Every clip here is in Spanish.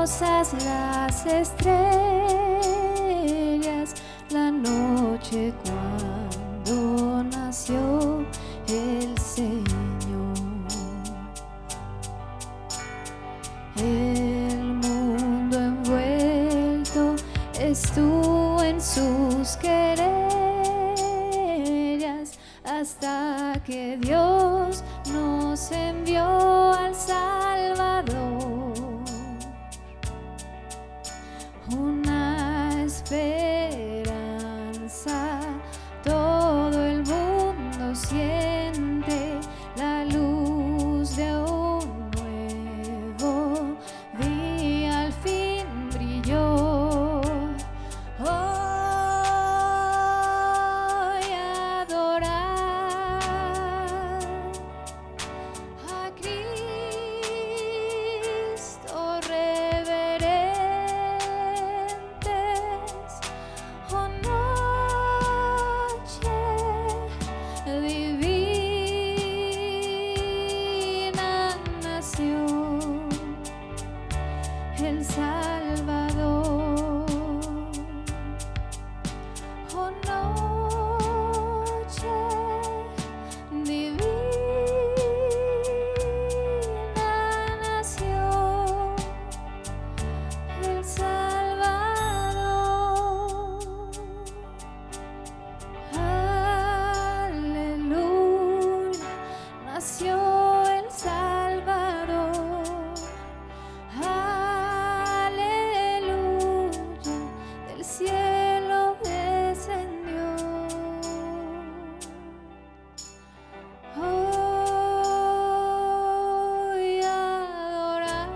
hermosas las estrellas, la noche cuando nació el Señor. El mundo envuelto estuvo en sus querellas hasta que Dios nos envió al Salvador. Una esperanza, todo el mundo siente la luz de un nuevo día, al fin brilló. Hoy adorar a Cristo reverentes, oh noche divina nació el Salvador. Oh noche divina nació el Salvador. Aleluya, nació el Salvador. Aleluya, del cielo descendió. Hoy adorar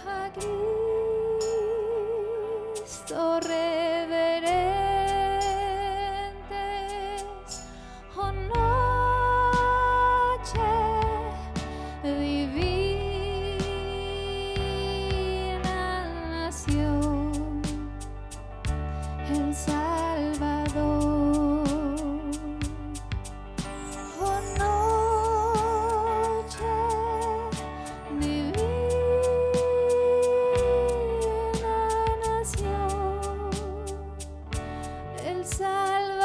a Cristo reverentes, oh noche divina nació el Salvador. Oh noche divina nació el Salvador.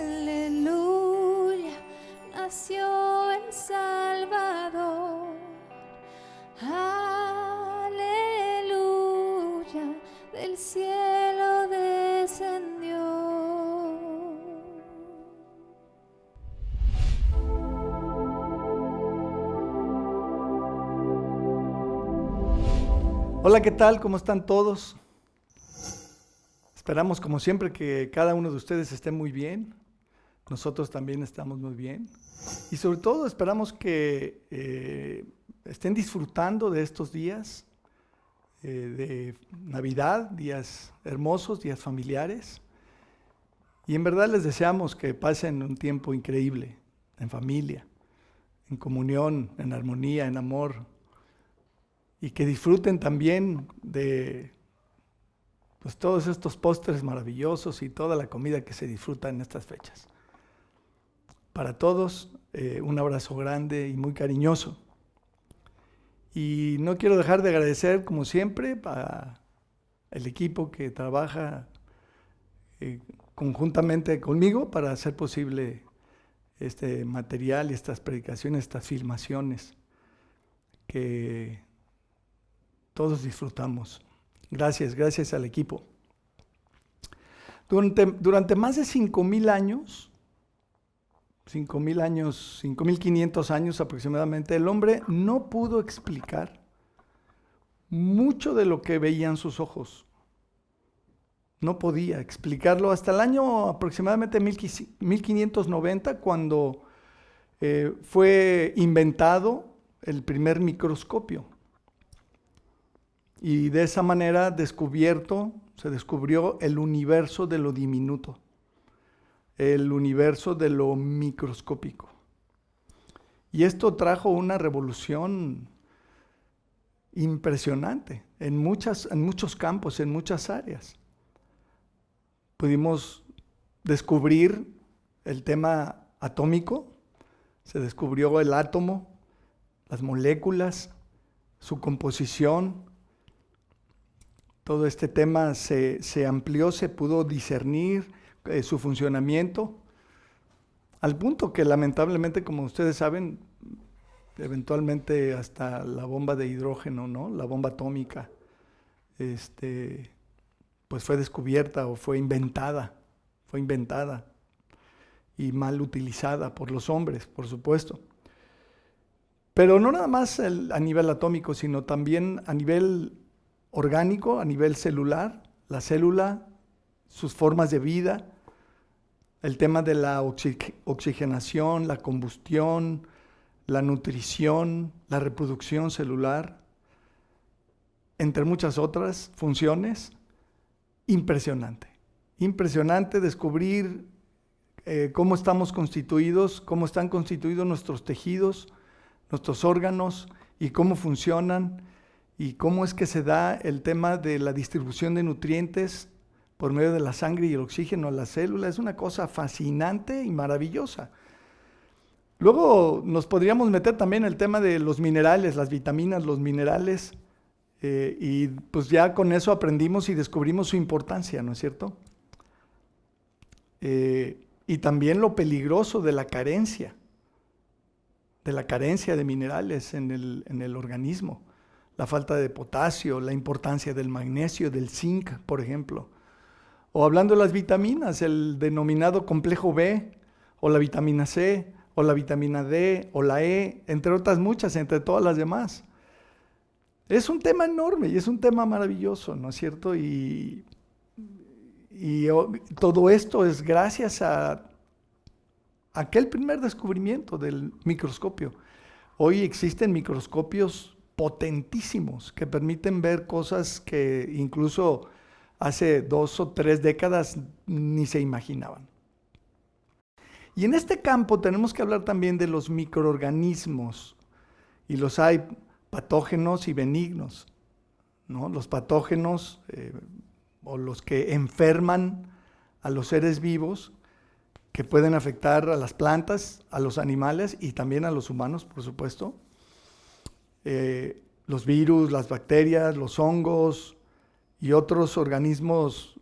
Aleluya, nació el Salvador. Aleluya, del cielo descendió. Hola, ¿qué tal? ¿Cómo están todos? Esperamos, como siempre, que cada uno de ustedes esté muy bien. Nosotros también estamos muy bien. Y sobre todo esperamos que estén disfrutando de estos días de Navidad, días hermosos, días familiares. Y en verdad les deseamos que pasen un tiempo increíble en familia, en comunión, en armonía, en amor. Y que disfruten también de pues, todos estos postres maravillosos y toda la comida que se disfruta en estas fechas. Para todos, un abrazo grande y muy cariñoso. Y no quiero dejar de agradecer, como siempre, al equipo que trabaja conjuntamente conmigo para hacer posible este material y estas predicaciones, estas filmaciones que todos disfrutamos. Gracias al equipo. Durante más de 5,000 años, 5,500 años aproximadamente, el hombre no pudo explicar mucho de lo que veían sus ojos. No podía explicarlo hasta el año aproximadamente 1590, cuando fue inventado el primer microscopio. Y de esa manera se descubrió el universo de lo diminuto, el universo de lo microscópico. Y esto trajo una revolución impresionante en muchos campos, en muchas áreas. Pudimos descubrir el tema atómico, se descubrió el átomo, las moléculas, su composición. Todo este tema se amplió, se pudo discernir su funcionamiento, al punto que lamentablemente, como ustedes saben, eventualmente hasta la bomba de hidrógeno, ¿no? La bomba atómica, pues fue descubierta o fue inventada y mal utilizada por los hombres, por supuesto. Pero no nada más a nivel atómico, sino también a nivel orgánico, a nivel celular, la célula, sus formas de vida, el tema de la oxigenación, la combustión, la nutrición, la reproducción celular, entre muchas otras funciones. Impresionante descubrir cómo estamos constituidos, cómo están constituidos nuestros tejidos, nuestros órganos y cómo funcionan y cómo es que se da el tema de la distribución de nutrientes por medio de la sangre y el oxígeno a la célula. Es una cosa fascinante y maravillosa. Luego nos podríamos meter también en el tema de los minerales, las vitaminas, los minerales, y pues ya con eso aprendimos y descubrimos su importancia, ¿no es cierto? Y también lo peligroso de la carencia de minerales en el organismo, la falta de potasio, la importancia del magnesio, del zinc, por ejemplo. O hablando de las vitaminas, el denominado complejo B, o la vitamina C, o la vitamina D, o la E, entre otras muchas, entre todas las demás. Es un tema enorme y es un tema maravilloso, ¿no es cierto? Y todo esto es gracias a aquel primer descubrimiento del microscopio. Hoy existen microscopios potentísimos que permiten ver cosas que incluso hace 2 o 3 décadas ni se imaginaban. Y en este campo tenemos que hablar también de los microorganismos, y los hay patógenos y benignos, ¿no? Los patógenos o los que enferman a los seres vivos, que pueden afectar a las plantas, a los animales y también a los humanos, por supuesto. Los virus, las bacterias, los hongos y otros organismos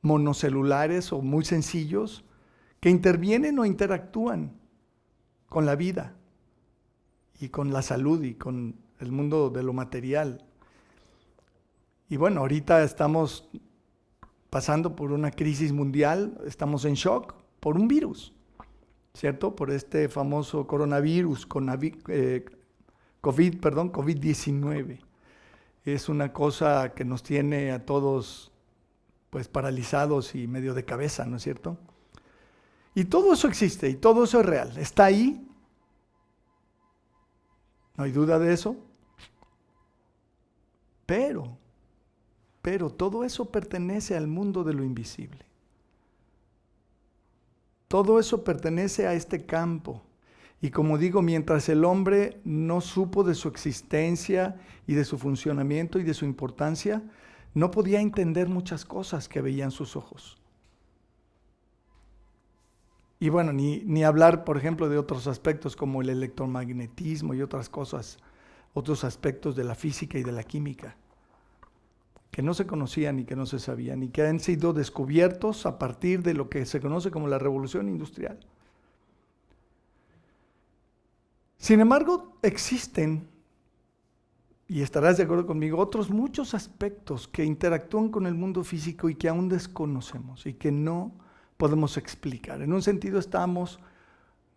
monocelulares o muy sencillos que intervienen o interactúan con la vida y con la salud y con el mundo de lo material. Y bueno, ahorita estamos pasando por una crisis mundial, estamos en shock por un virus, ¿cierto? Por este famoso coronavirus, COVID-19. Es una cosa que nos tiene a todos pues paralizados y medio de cabeza, ¿no es cierto? Y todo eso existe y todo eso es real, está ahí, no hay duda de eso, pero todo eso pertenece al mundo de lo invisible. Todo eso pertenece a este campo. Y como digo, mientras el hombre no supo de su existencia y de su funcionamiento y de su importancia, no podía entender muchas cosas que veían sus ojos. Y bueno, ni hablar, por ejemplo, de otros aspectos como el electromagnetismo y otras cosas, otros aspectos de la física y de la química, que no se conocían y que no se sabían y que han sido descubiertos a partir de lo que se conoce como la revolución industrial. Sin embargo, existen, y estarás de acuerdo conmigo, otros muchos aspectos que interactúan con el mundo físico y que aún desconocemos y que no podemos explicar. En un sentido estamos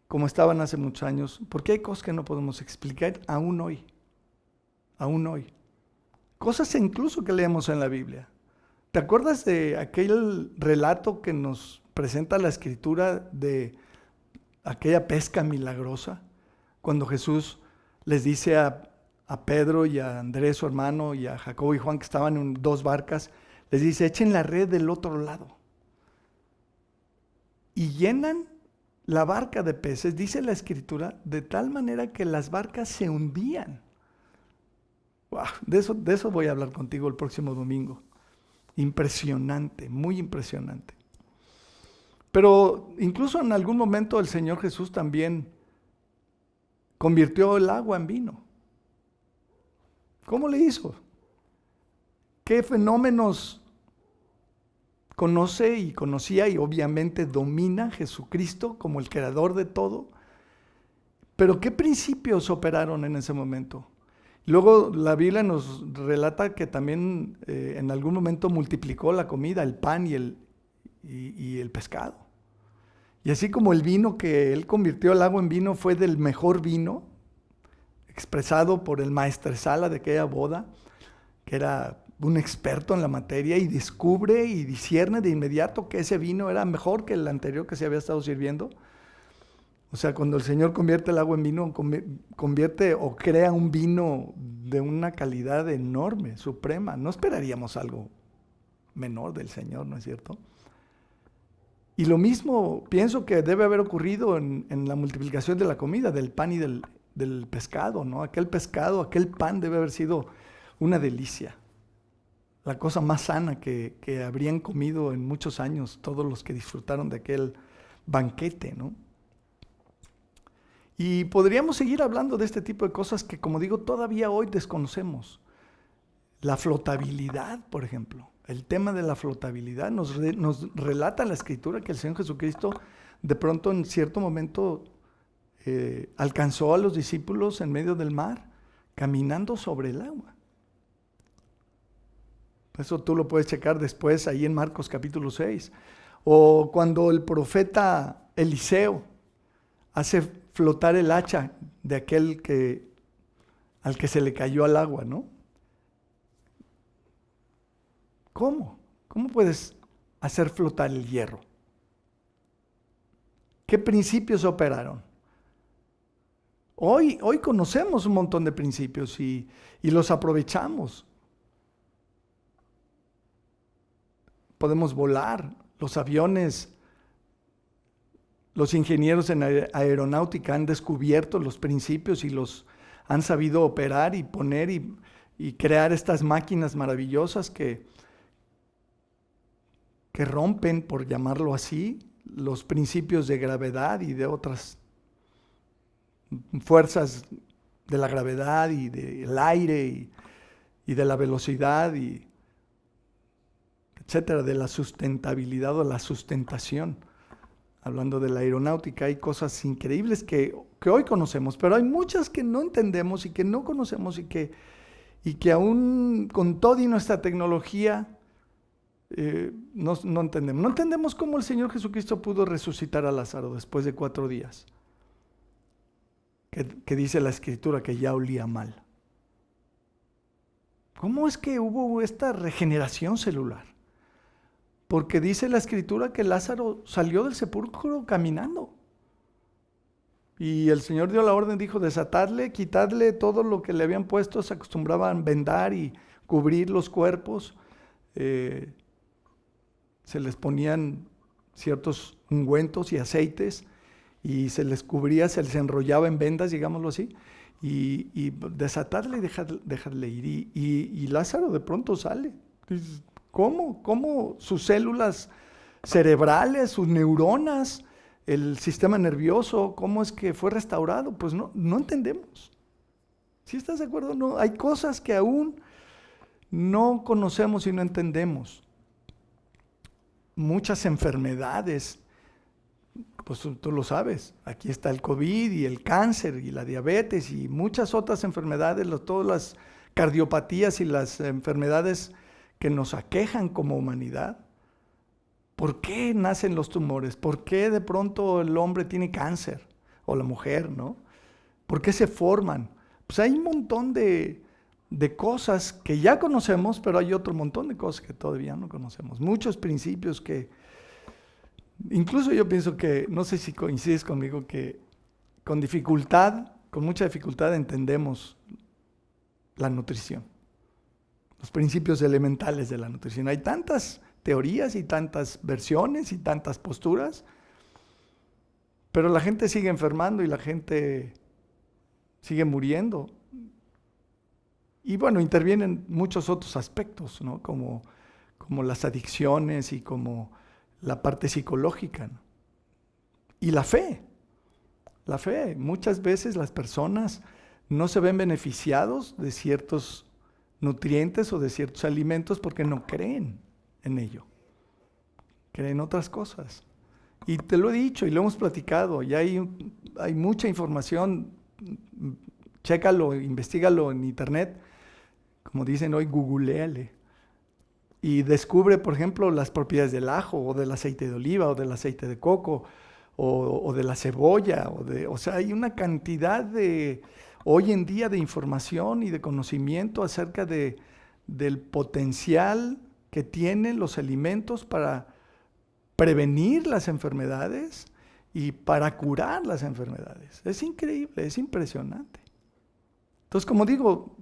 como estaban hace muchos años, porque hay cosas que no podemos explicar aún hoy. Cosas incluso que leemos en la Biblia. ¿Te acuerdas de aquel relato que nos presenta la Escritura de aquella pesca milagrosa? Cuando Jesús les dice a Pedro y a Andrés, su hermano, y a Jacobo y Juan, que estaban en 2 barcas, les dice, echen la red del otro lado. Y llenan la barca de peces, dice la Escritura, de tal manera que las barcas se hundían. Wow, de eso voy a hablar contigo el próximo domingo. Impresionante, muy impresionante. Pero incluso en algún momento el Señor Jesús también convirtió el agua en vino. ¿Cómo le hizo? ¿Qué fenómenos conoce y conocía y obviamente domina Jesucristo como el creador de todo? Pero ¿qué principios operaron en ese momento? Luego la Biblia nos relata que también en algún momento multiplicó la comida, el pan y el pescado. Y así como el vino que él convirtió el agua en vino fue del mejor vino, expresado por el maestresala de aquella boda, que era un experto en la materia y descubre y discierne de inmediato que ese vino era mejor que el anterior que se había estado sirviendo. O sea, cuando el Señor convierte el agua en vino, convierte o crea un vino de una calidad enorme, suprema. No esperaríamos algo menor del Señor, ¿no es cierto? Y lo mismo pienso que debe haber ocurrido en la multiplicación de la comida, del pan y del pescado, ¿no? Aquel pescado, aquel pan debe haber sido una delicia. La cosa más sana que habrían comido en muchos años todos los que disfrutaron de aquel banquete, ¿no? Y podríamos seguir hablando de este tipo de cosas que, como digo, todavía hoy desconocemos. La flotabilidad, por ejemplo. El tema de la flotabilidad nos relata la Escritura que el Señor Jesucristo de pronto en cierto momento alcanzó a los discípulos en medio del mar, caminando sobre el agua. Eso tú lo puedes checar después ahí en Marcos capítulo 6. O cuando el profeta Eliseo hace flotar el hacha de aquel al que se le cayó al agua, ¿no? ¿Cómo? ¿Cómo puedes hacer flotar el hierro? ¿Qué principios operaron? Hoy conocemos un montón de principios y los aprovechamos. Podemos volar, los aviones, los ingenieros en aeronáutica han descubierto los principios y los han sabido operar y poner y crear estas máquinas maravillosas que rompen, por llamarlo así, los principios de gravedad y de otras fuerzas de la gravedad y del aire y de la velocidad y etcétera, de la sustentabilidad o la sustentación. Hablando de la aeronáutica, hay cosas increíbles que hoy conocemos, pero hay muchas que no entendemos y que no conocemos y que aún con toda nuestra tecnología no entendemos. No entendemos cómo el Señor Jesucristo pudo resucitar a Lázaro después de 4 días. Que dice la Escritura que ya olía mal. ¿Cómo es que hubo esta regeneración celular? Porque dice la Escritura que Lázaro salió del sepulcro caminando. Y el Señor dio la orden, dijo, desatadle, quitadle todo lo que le habían puesto. Se acostumbraban vendar y cubrir los cuerpos. Se les ponían ciertos ungüentos y aceites y se les cubría, se les enrollaba en vendas, digámoslo así, y desatarle y dejarle ir. Y Lázaro de pronto sale. ¿Cómo? ¿Cómo sus células cerebrales, sus neuronas, el sistema nervioso, cómo es que fue restaurado? Pues no entendemos. ¿Sí estás de acuerdo? No, hay cosas que aún no conocemos y no entendemos. Muchas enfermedades, pues tú lo sabes, aquí está el COVID y el cáncer y la diabetes y muchas otras enfermedades, todas las cardiopatías y las enfermedades que nos aquejan como humanidad. ¿Por qué nacen los tumores? ¿Por qué de pronto el hombre tiene cáncer? O la mujer, ¿no? ¿Por qué se forman? Pues hay un montón de cosas que ya conocemos, pero hay otro montón de cosas que todavía no conocemos. Muchos principios que, incluso yo pienso que, no sé si coincides conmigo, que con mucha dificultad entendemos la nutrición. Los principios elementales de la nutrición. Hay tantas teorías y tantas versiones y tantas posturas, Pero la gente sigue enfermando y la gente sigue muriendo. Y bueno, intervienen muchos otros aspectos, ¿no? Como las adicciones y como la parte psicológica, ¿no? Y la fe. La fe. Muchas veces las personas no se ven beneficiados de ciertos nutrientes o de ciertos alimentos porque no creen en ello. Creen otras cosas. Y te lo he dicho y lo hemos platicado. Ya hay mucha información. Chécalo, investígalo en internet. Como dicen hoy, googleale. Y descubre, por ejemplo, las propiedades del ajo, o del aceite de oliva, o del aceite de coco, o de la cebolla. O sea, hay una cantidad hoy en día de información y de conocimiento acerca del potencial que tienen los alimentos para prevenir las enfermedades y para curar las enfermedades. Es increíble, es impresionante. Entonces, como digo,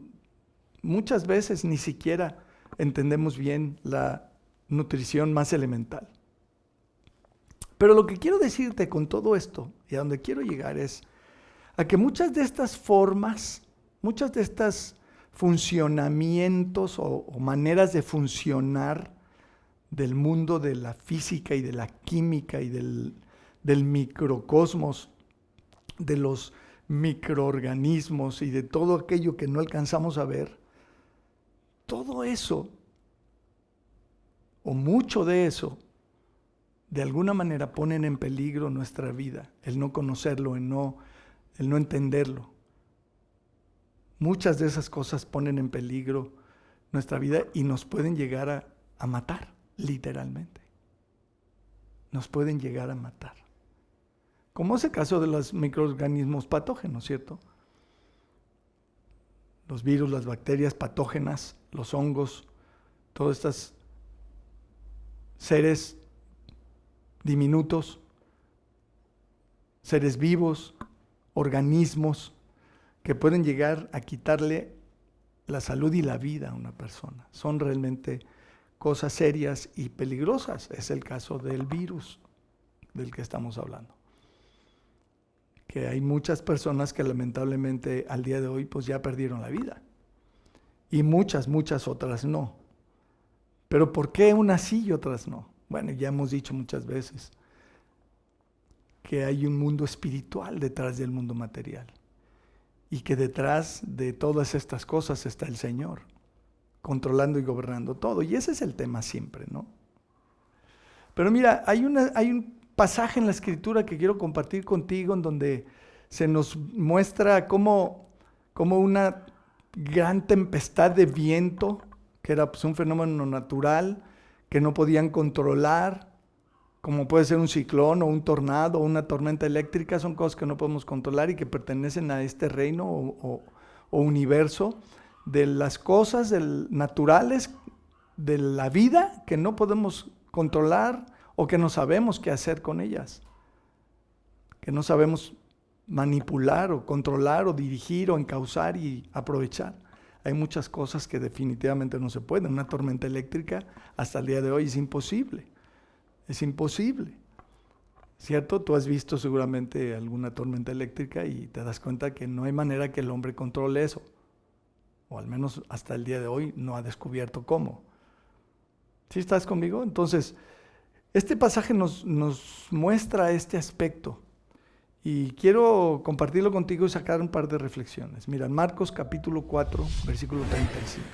muchas veces ni siquiera entendemos bien la nutrición más elemental. Pero lo que quiero decirte con todo esto, y a donde quiero llegar, es a que muchas de estas formas, muchas de estos funcionamientos o maneras de funcionar del mundo de la física y de la química y del microcosmos, de los microorganismos y de todo aquello que no alcanzamos a ver, todo eso, o mucho de eso, de alguna manera ponen en peligro nuestra vida, el no conocerlo, el no entenderlo. Muchas de esas cosas ponen en peligro nuestra vida y nos pueden llegar a matar, literalmente. Nos pueden llegar a matar. Como es el caso de los microorganismos patógenos, ¿cierto? Los virus, las bacterias patógenas, los hongos, todos estos seres diminutos, seres vivos, organismos que pueden llegar a quitarle la salud y la vida a una persona. Son realmente cosas serias y peligrosas. Es el caso del virus del que estamos hablando. Que hay muchas personas que lamentablemente al día de hoy pues ya perdieron la vida. Y muchas otras no. Pero ¿por qué unas sí y otras no? Bueno, ya hemos dicho muchas veces que hay un mundo espiritual detrás del mundo material. Y que detrás de todas estas cosas está el Señor, controlando y gobernando todo. Y ese es el tema siempre, ¿no? Pero mira, hay un pasaje en la Escritura que quiero compartir contigo en donde se nos muestra cómo una gran tempestad de viento, que era pues un fenómeno natural que no podían controlar, como puede ser un ciclón o un tornado o una tormenta eléctrica, son cosas que no podemos controlar y que pertenecen a este reino o universo de las cosas naturales de la vida que no podemos controlar o que no sabemos qué hacer con ellas, que no sabemos manipular o controlar o dirigir o encauzar y aprovechar. Hay muchas cosas que definitivamente no se pueden. Una tormenta eléctrica hasta el día de hoy es imposible. Es imposible, ¿cierto? Tú has visto seguramente alguna tormenta eléctrica y te das cuenta que no hay manera que el hombre controle eso. O al menos hasta el día de hoy no ha descubierto cómo. ¿Sí estás conmigo? Entonces, este pasaje nos muestra este aspecto. Y quiero compartirlo contigo y sacar un par de reflexiones. Mira, en Marcos capítulo 4, versículo 35.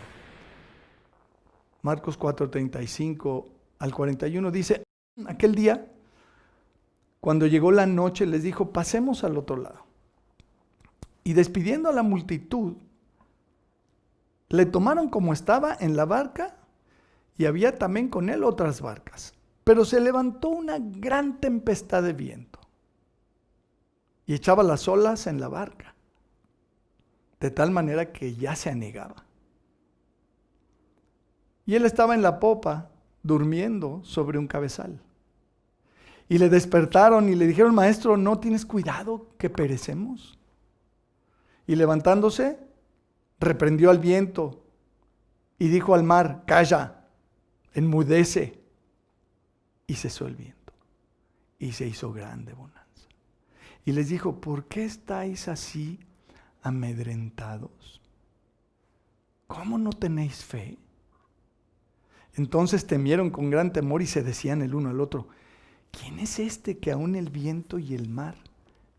Marcos 4, 35 al 41 dice: aquel día, cuando llegó la noche, les dijo: pasemos al otro lado. Y despidiendo a la multitud, le tomaron como estaba en la barca, y había también con él otras barcas. Pero se levantó una gran tempestad de viento, y echaba las olas en la barca, de tal manera que ya se anegaba. Y él estaba en la popa, durmiendo sobre un cabezal. Y le despertaron y le dijeron: maestro, ¿no tienes cuidado que perecemos? Y levantándose, reprendió al viento y dijo al mar: calla, enmudece. Y cesó el viento y se hizo grande bonanza. y les dijo, ¿por qué estáis así amedrentados? ¿Cómo no tenéis fe? Entonces temieron con gran temor y se decían el uno al otro, ¿quién es este que aún el viento y el mar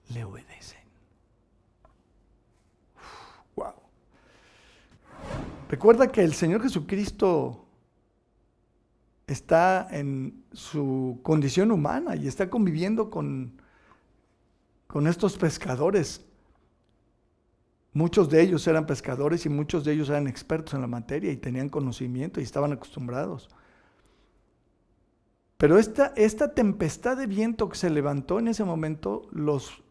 le obedecen? Wow. Recuerda que el Señor Jesucristo está en su condición humana y está conviviendo con estos pescadores. Muchos de ellos eran pescadores y muchos de ellos eran expertos en la materia y tenían conocimiento y estaban acostumbrados. Pero esta tempestad de viento que se levantó en ese momento los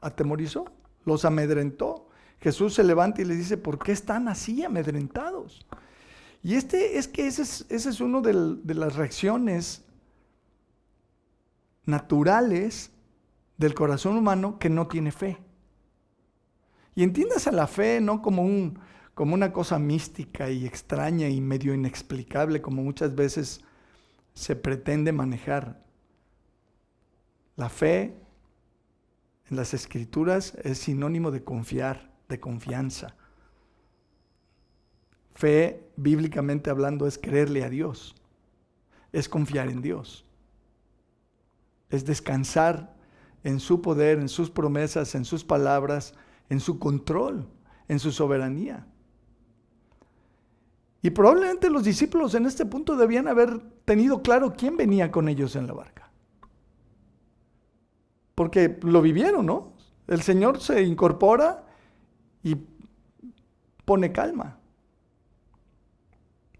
atemorizó, los amedrentó. Jesús se levanta y les dice, ¿por qué están así amedrentados? Y ese es uno de las reacciones naturales del corazón humano que no tiene fe. Y entiendas a la fe no como una cosa mística y extraña y medio inexplicable como muchas veces se pretende manejar. La fe en las Escrituras es sinónimo de confiar, de confianza. Fe, bíblicamente hablando, es creerle a Dios, es confiar en Dios, es descansar en su poder, en sus promesas, en sus palabras, en su control, en su soberanía. Y probablemente los discípulos en este punto debían haber tenido claro quién venía con ellos en la barca. Porque lo vivieron, ¿no? El Señor se incorpora y pone calma.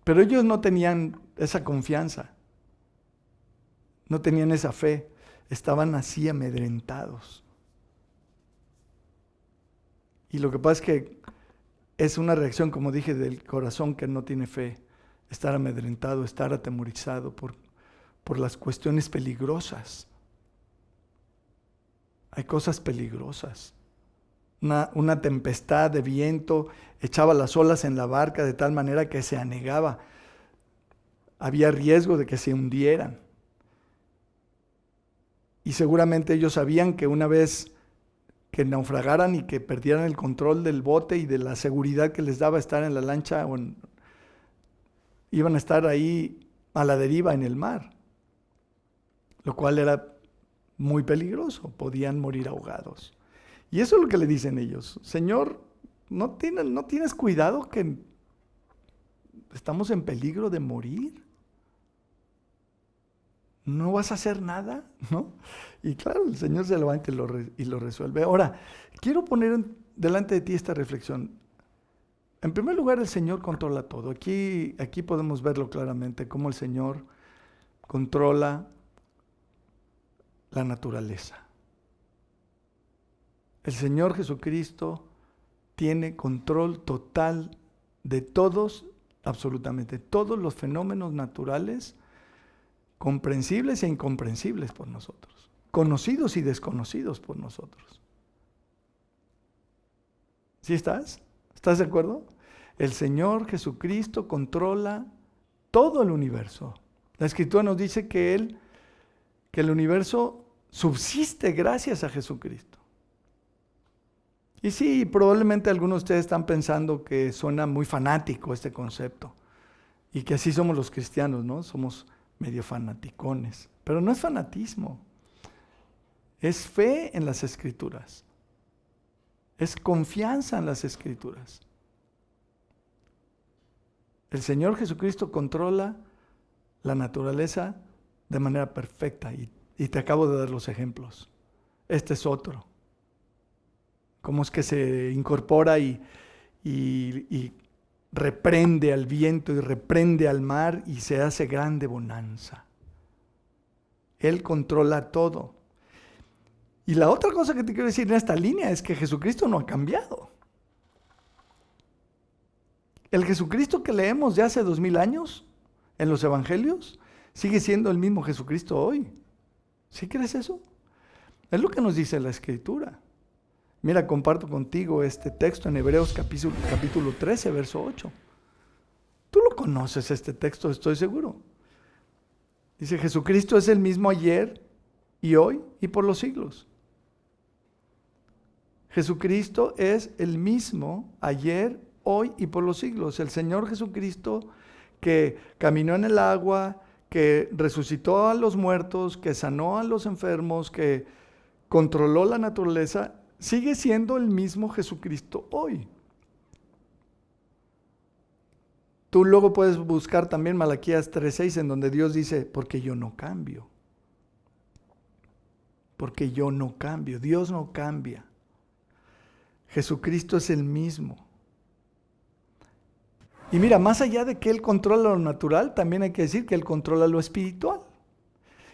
Pero ellos no tenían esa confianza, no tenían esa fe, estaban así amedrentados. Y lo que pasa es que es una reacción, como dije, del corazón que no tiene fe, estar amedrentado, estar atemorizado por las cuestiones peligrosas. Hay cosas peligrosas. Una tempestad de viento echaba las olas en la barca de tal manera que se anegaba. Había riesgo de que se hundieran. Y seguramente ellos sabían que una vez que naufragaran y que perdieran el control del bote y de la seguridad que les daba estar en la lancha, iban a estar ahí a la deriva en el mar, lo cual era muy peligroso, podían morir ahogados. Y eso es lo que le dicen ellos, Señor, ¿no tienes cuidado que estamos en peligro de morir? ¿No vas a hacer nada? ¿No? Y claro, el Señor se levanta y lo resuelve. Ahora, quiero poner delante de ti esta reflexión. En primer lugar, el Señor controla todo. Aquí podemos verlo claramente, cómo el Señor controla la naturaleza. El Señor Jesucristo tiene control total de todos, absolutamente todos los fenómenos naturales, comprensibles e incomprensibles por nosotros, conocidos y desconocidos por nosotros. ¿Sí estás? ¿Estás de acuerdo? El Señor Jesucristo controla todo el universo. La Escritura nos dice que el universo subsiste gracias a Jesucristo. Y sí, probablemente algunos de ustedes están pensando que suena muy fanático este concepto y que así somos los cristianos, ¿no? Somos medio fanaticones, pero no es fanatismo, es fe en las Escrituras, es confianza en las Escrituras. El Señor Jesucristo controla la naturaleza de manera perfecta y te acabo de dar los ejemplos. Este es otro. Cómo es que se incorpora y reprende al viento y reprende al mar y se hace grande bonanza. Él controla todo. Y la otra cosa que te quiero decir en esta línea es que Jesucristo no ha cambiado. El Jesucristo que leemos de hace 2000 años en los evangelios sigue siendo el mismo Jesucristo hoy. ¿Sí crees eso? Es lo que nos dice la Escritura. Mira, comparto contigo este texto en Hebreos capítulo 13, verso 8. Tú lo conoces este texto, estoy seguro. Dice, Jesucristo es el mismo ayer y hoy y por los siglos. Jesucristo es el mismo ayer, hoy y por los siglos. El Señor Jesucristo que caminó en el agua, que resucitó a los muertos, que sanó a los enfermos, que controló la naturaleza, sigue siendo el mismo Jesucristo hoy. Tú luego puedes buscar también Malaquías 3:6, en donde Dios dice, porque yo no cambio. Porque yo no cambio, Dios no cambia. Jesucristo es el mismo. Y mira, más allá de que Él controla lo natural, también hay que decir que Él controla lo espiritual,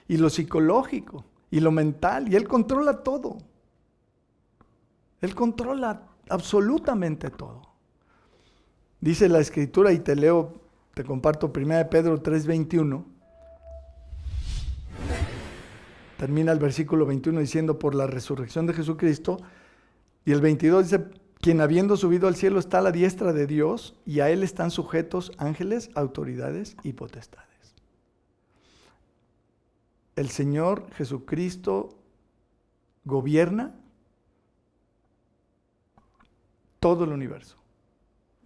y lo psicológico, y lo mental, y Él controla todo. Él controla absolutamente todo. Dice la Escritura, y te leo, te comparto 1 Pedro 3:21. Termina el versículo 21 diciendo, por la resurrección de Jesucristo, y el 22 dice, quien habiendo subido al cielo está a la diestra de Dios, y a Él están sujetos ángeles, autoridades y potestades. El Señor Jesucristo gobierna todo el universo.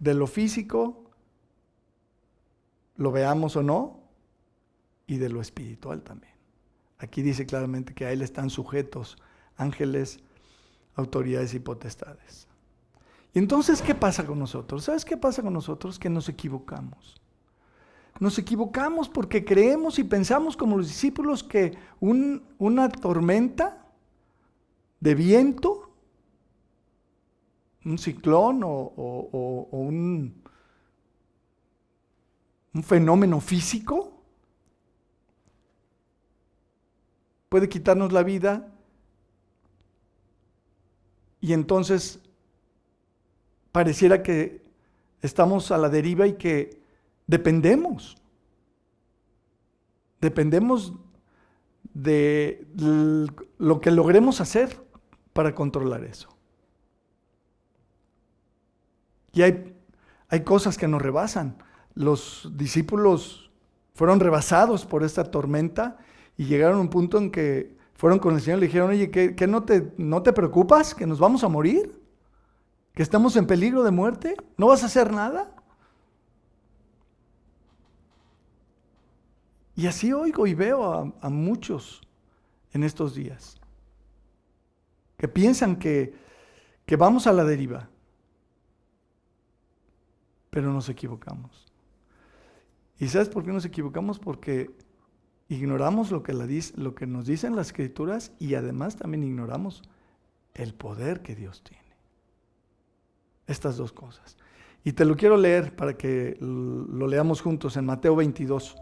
De lo físico, lo veamos o no, y de lo espiritual también. Aquí dice claramente que a Él están sujetos ángeles, autoridades y potestades. Y entonces, ¿qué pasa con nosotros? ¿Sabes qué pasa con nosotros? Que nos equivocamos. Nos equivocamos porque creemos y pensamos como los discípulos que una tormenta de viento, un ciclón o un fenómeno físico puede quitarnos la vida, y entonces pareciera que estamos a la deriva y que dependemos de lo que logremos hacer para controlar eso. Y hay cosas que nos rebasan. Los discípulos fueron rebasados por esta tormenta y llegaron a un punto en que fueron con el Señor y le dijeron, oye, ¿qué no te preocupas? ¿Que nos vamos a morir? ¿Que estamos en peligro de muerte? ¿No vas a hacer nada? Y así oigo y veo a muchos en estos días que piensan que vamos a la deriva, pero nos equivocamos. ¿Y sabes por qué nos equivocamos? Porque ignoramos lo que nos dicen las Escrituras, y además también ignoramos el poder que Dios tiene. Estas dos cosas. Y te lo quiero leer para que lo leamos juntos en Mateo 22.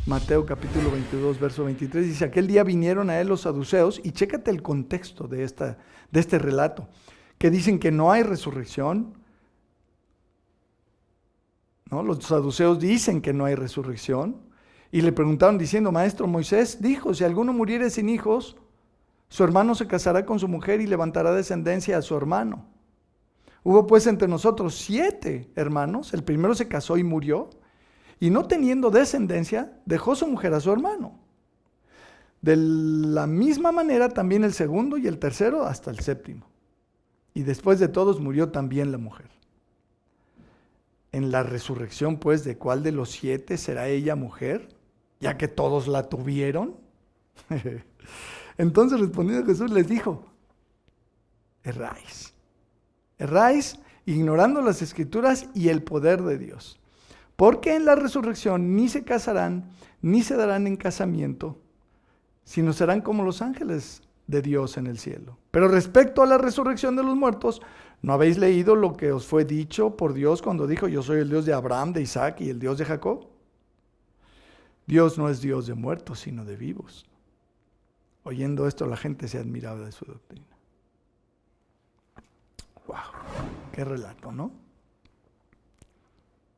Mateo capítulo 22, verso 23, dice, aquel día vinieron a él los saduceos, y chécate el contexto de este relato, que dicen que no hay resurrección, ¿no? Los saduceos dicen que no hay resurrección, y le preguntaron diciendo, maestro, Moisés dijo, si alguno muriere sin hijos, su hermano se casará con su mujer y levantará descendencia a su hermano. Hubo pues entre nosotros 7 hermanos, el primero se casó y murió, y no teniendo descendencia, dejó su mujer a su hermano. De la misma manera también el segundo y el tercero hasta el séptimo. Y después de todos murió también la mujer. En la resurrección, pues, ¿de cuál de los 7 será ella mujer? Ya que todos la tuvieron. Entonces respondiendo Jesús les dijo, erráis, ignorando las Escrituras y el poder de Dios. Porque en la resurrección ni se casarán, ni se darán en casamiento, sino serán como los ángeles de Dios en el cielo. Pero respecto a la resurrección de los muertos, ¿no habéis leído lo que os fue dicho por Dios cuando dijo, yo soy el Dios de Abraham, de Isaac y el Dios de Jacob? Dios no es Dios de muertos, sino de vivos. Oyendo esto, la gente se admiraba de su doctrina. ¡Wow! ¡Qué relato!, ¿no?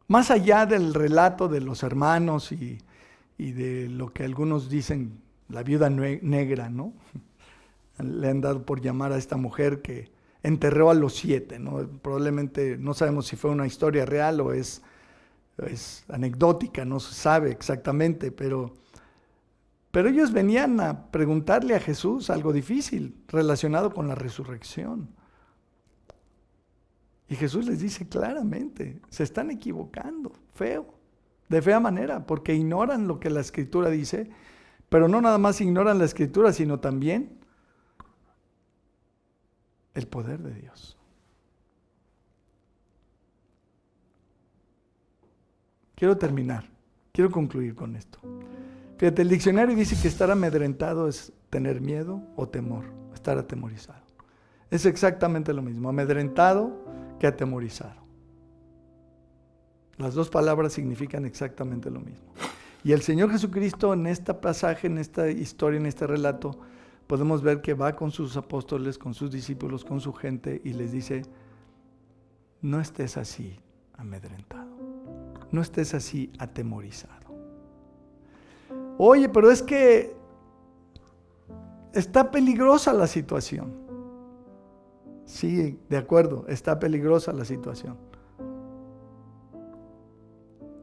Más allá del relato de los hermanos y de lo que algunos dicen, la viuda negra, ¿no? Le han dado por llamar a esta mujer que enterró a los 7, ¿no? Probablemente no sabemos si fue una historia real o es anecdótica, no se sabe exactamente, pero ellos venían a preguntarle a Jesús algo difícil relacionado con la resurrección. Y Jesús les dice claramente, se están equivocando, feo, de fea manera, porque ignoran lo que la Escritura dice, pero no nada más ignoran la Escritura, sino también el poder de Dios. Quiero terminar, quiero concluir con esto. Fíjate, el diccionario dice que estar amedrentado es tener miedo o temor, estar atemorizado. Es exactamente lo mismo, amedrentado que atemorizado. Las dos palabras significan exactamente lo mismo. Y el Señor Jesucristo en este pasaje, en esta historia, en este relato, podemos ver que va con sus apóstoles, con sus discípulos, con su gente y les dice, no estés así amedrentado, no estés así atemorizado. Oye, pero es que está peligrosa la situación. Sí, de acuerdo, está peligrosa la situación.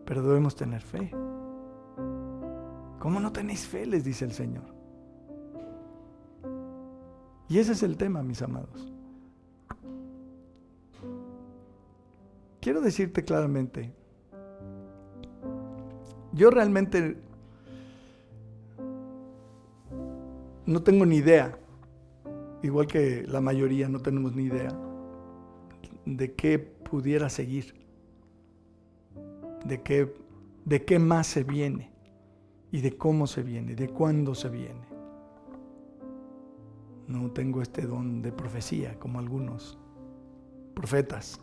Pero debemos tener fe. ¿Cómo no tenéis fe?, les dice el Señor. Y ese es el tema, mis amados. Quiero decirte claramente, yo realmente no tengo ni idea, igual que la mayoría no tenemos ni idea de qué pudiera seguir, de qué más se viene y de cómo se viene, de cuándo se viene. No tengo este don de profecía como algunos profetas.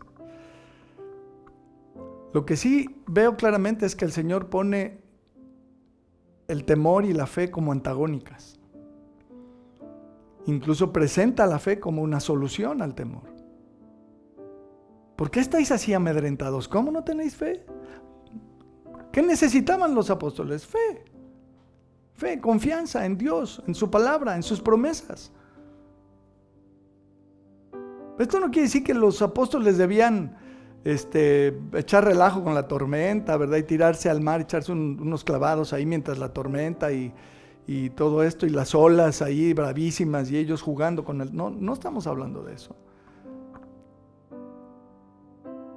Lo que sí veo claramente es que el Señor pone el temor y la fe como antagónicas. Incluso presenta la fe como una solución al temor. ¿Por qué estáis así amedrentados? ¿Cómo no tenéis fe? ¿Qué necesitaban los apóstoles? Fe. Fe, confianza en Dios, en su palabra, en sus promesas. Esto no quiere decir que los apóstoles debían echar relajo con la tormenta, ¿verdad? Y tirarse al mar, echarse unos clavados ahí mientras la tormenta y todo esto, y las olas ahí bravísimas, y ellos jugando con el... No estamos hablando de eso.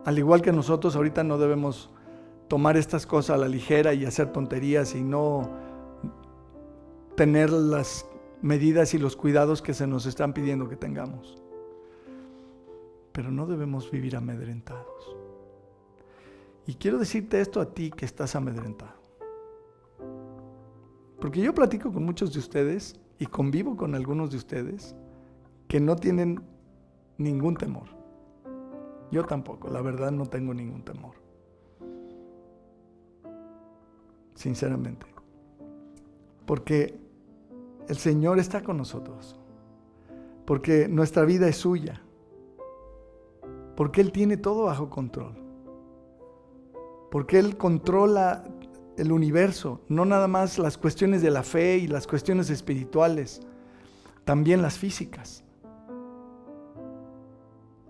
Al igual que nosotros ahorita no debemos tomar estas cosas a la ligera y hacer tonterías y no tener las medidas y los cuidados que se nos están pidiendo que tengamos. Pero no debemos vivir amedrentados. Y quiero decirte esto a ti que estás amedrentado. Porque yo platico con muchos de ustedes y convivo con algunos de ustedes que no tienen ningún temor. Yo tampoco, la verdad no tengo ningún temor. Sinceramente. Porque el Señor está con nosotros. Porque nuestra vida es suya. Porque Él tiene todo bajo control. Porque Él controla el universo, no nada más las cuestiones de la fe y las cuestiones espirituales, también las físicas.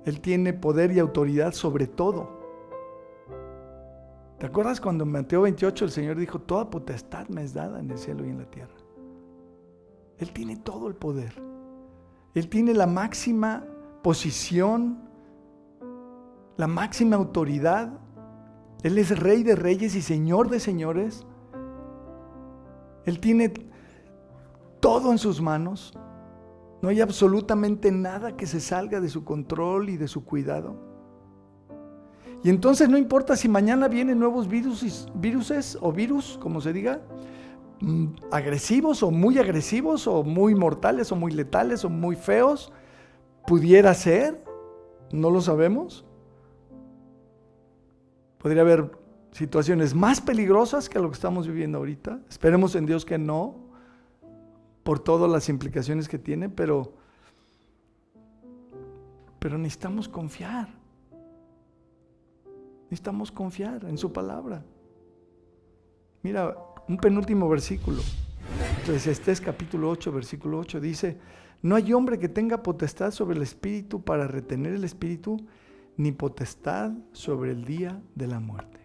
Él tiene poder y autoridad sobre todo. ¿Te acuerdas cuando en Mateo 28 el Señor dijo, toda potestad me es dada en el cielo y en la tierra? Él tiene todo el poder. Él tiene la máxima posición, la máxima autoridad. Él es Rey de reyes y Señor de señores. Él tiene todo en sus manos. No hay absolutamente nada que se salga de su control y de su cuidado. Y entonces no importa si mañana vienen nuevos viruses o virus, como se diga, agresivos o muy mortales o muy letales o muy feos, pudiera ser, no lo sabemos. Podría haber situaciones más peligrosas que lo que estamos viviendo ahorita. Esperemos en Dios que no, por todas las implicaciones que tiene, pero necesitamos confiar. Necesitamos confiar en su palabra. Mira, un penúltimo versículo. Eclesiastés capítulo 8, versículo 8 dice, no hay hombre que tenga potestad sobre el espíritu para retener el espíritu, ni potestad sobre el día de la muerte.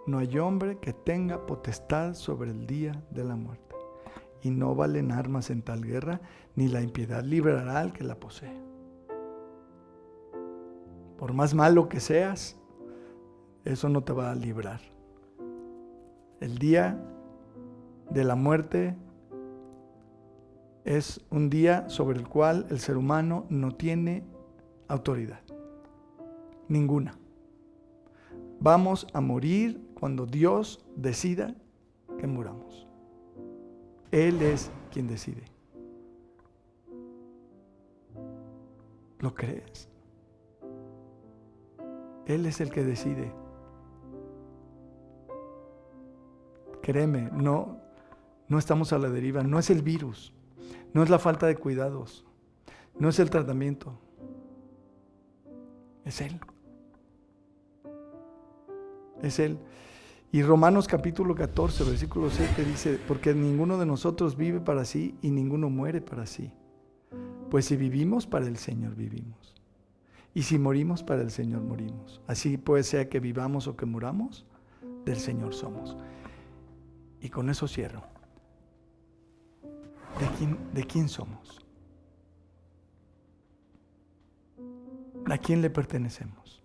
No hay hombre que tenga potestad sobre el día de la muerte. Y no valen armas en tal guerra, ni la impiedad librará al que la posee. por más malo que seas, eso no te va a librar. El día de la muerte es un día sobre el cual el ser humano no tiene autoridad. Ninguna. Vamos a morir cuando Dios decida que muramos. Él es quien decide. ¿Lo crees? Él es el que decide. Créeme, no estamos a la deriva. No es el virus, no es la falta de cuidados, no es el tratamiento. Es Él. Es Él. Y Romanos capítulo 14, versículo 7 dice, porque ninguno de nosotros vive para sí y ninguno muere para sí. Pues si vivimos, para el Señor vivimos. Y si morimos, para el Señor morimos. Así pues, sea que vivamos o que muramos, del Señor somos. Y con eso cierro. ¿De quién somos? ¿A quién le pertenecemos?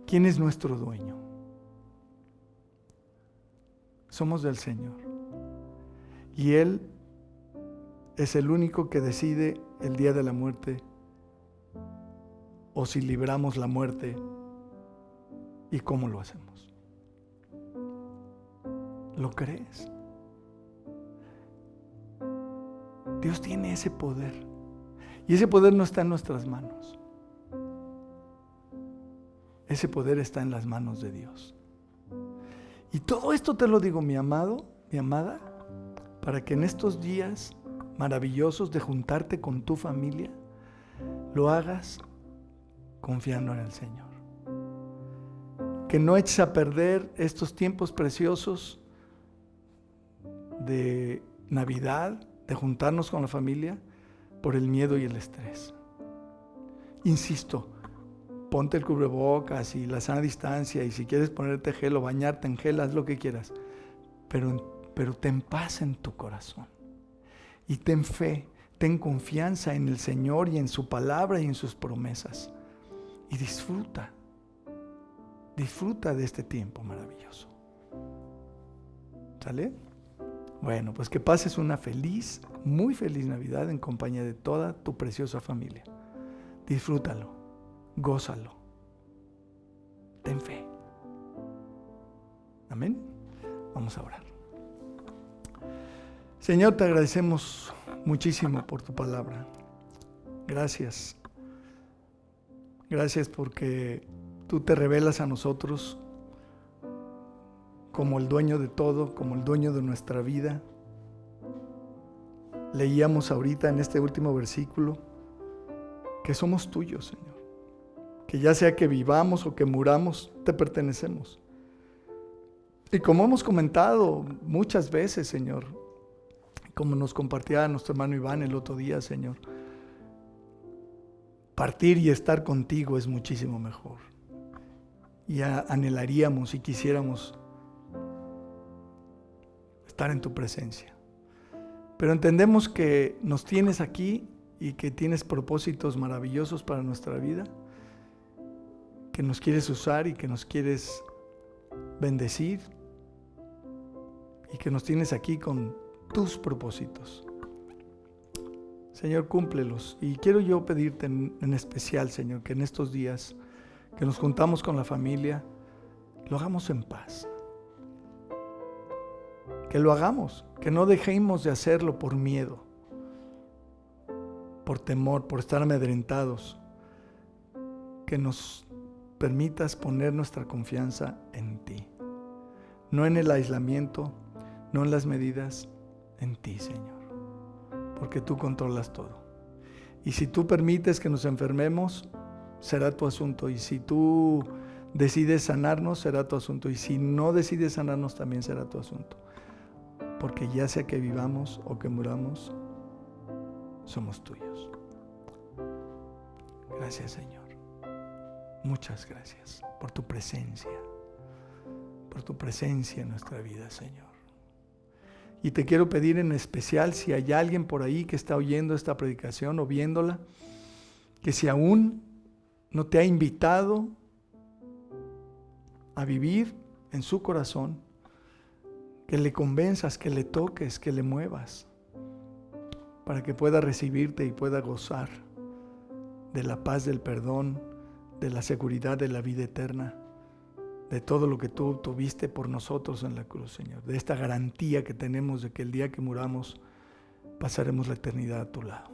¿Quién es nuestro dueño? Somos del Señor. Y Él es el único que decide el día de la muerte o si libramos la muerte y cómo lo hacemos. ¿Lo crees? Dios tiene ese poder y ese poder no está en nuestras manos. Ese poder está en las manos de Dios. Y todo esto te lo digo, mi amado, mi amada, para que en estos días maravillosos de juntarte con tu familia, lo hagas confiando en el Señor. Que no eches a perder estos tiempos preciosos de Navidad, de juntarnos con la familia, por el miedo y el estrés. Insisto, ponte el cubrebocas y la sana distancia, y si quieres ponerte gel o bañarte en gel, haz lo que quieras, pero ten paz en tu corazón y ten fe, ten confianza en el Señor y en su palabra y en sus promesas, y disfruta de este tiempo maravilloso. ¿Sale? Bueno, pues que pases una feliz, muy feliz Navidad en compañía de toda tu preciosa familia. Disfrútalo, gózalo, ten fe. Amén. Vamos a orar. Señor, te agradecemos muchísimo por tu palabra. Gracias. Gracias porque tú te revelas a nosotros como el dueño de todo, como el dueño de nuestra vida. Leíamos ahorita en este último versículo que somos tuyos, Señor. Que ya sea que vivamos o que muramos, te pertenecemos. Y como hemos comentado muchas veces, Señor, como nos compartía nuestro hermano Iván el otro día, Señor, partir y estar contigo es muchísimo mejor. Y anhelaríamos y quisiéramos estar en tu presencia. Pero entendemos que nos tienes aquí y que tienes propósitos maravillosos para nuestra vida, que nos quieres usar y que nos quieres bendecir y que nos tienes aquí con tus propósitos. Señor, cúmplelos. Y quiero yo pedirte en especial, Señor, que en estos días que nos juntamos con la familia, lo hagamos en paz. Que lo hagamos, que no dejemos de hacerlo por miedo, por temor, por estar amedrentados. Que nos permitas poner nuestra confianza en ti, no en el aislamiento, no en las medidas, en ti, Señor, porque tú controlas todo. Y si tú permites que nos enfermemos, será tu asunto, y si tú decides sanarnos, será tu asunto, y si no decides sanarnos, también será tu asunto. Porque ya sea que vivamos o que muramos, somos tuyos. Gracias, Señor. Muchas gracias por tu presencia en nuestra vida, Señor. Y te quiero pedir en especial, si hay alguien por ahí que está oyendo esta predicación o viéndola, que si aún no te ha invitado a vivir en su corazón, que le convenzas, que le toques, que le muevas, para que pueda recibirte y pueda gozar de la paz, del perdón, de la seguridad de la vida eterna, de todo lo que tú tuviste por nosotros en la cruz, Señor, de esta garantía que tenemos de que el día que muramos pasaremos la eternidad a tu lado.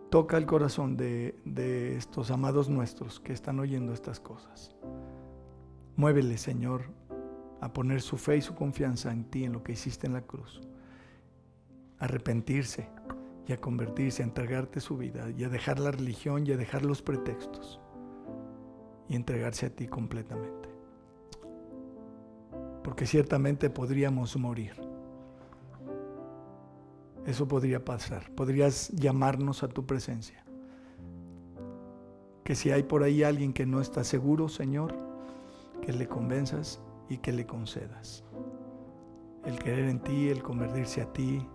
Toca el corazón de estos amados nuestros que están oyendo estas cosas. Muévele, Señor, a poner su fe y su confianza en ti, en lo que hiciste en la cruz, a arrepentirse y a convertirse, a entregarte su vida y a dejar la religión y a dejar los pretextos y entregarse a ti completamente. Porque ciertamente podríamos morir. Eso podría pasar. Podrías llamarnos a tu presencia. Que si hay por ahí alguien que no está seguro, Señor, que le convenzas y que le concedas el creer en ti, el convertirse a ti,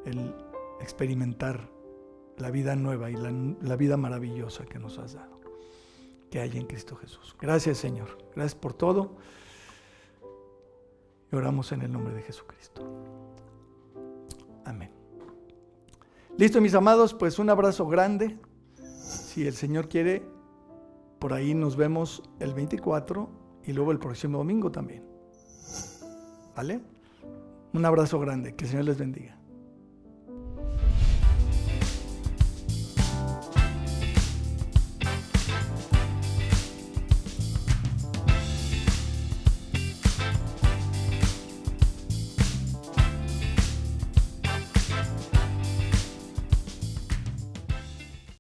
el experimentar la vida nueva y la vida maravillosa que nos has dado, que hay en Cristo Jesús. Gracias, Señor. Gracias por todo. Y oramos en el nombre de Jesucristo. Amén. Listo, mis amados, pues un abrazo grande. Si el Señor quiere, por ahí nos vemos el 24 y luego el próximo domingo también. ¿Vale? Un abrazo grande. Que el Señor les bendiga.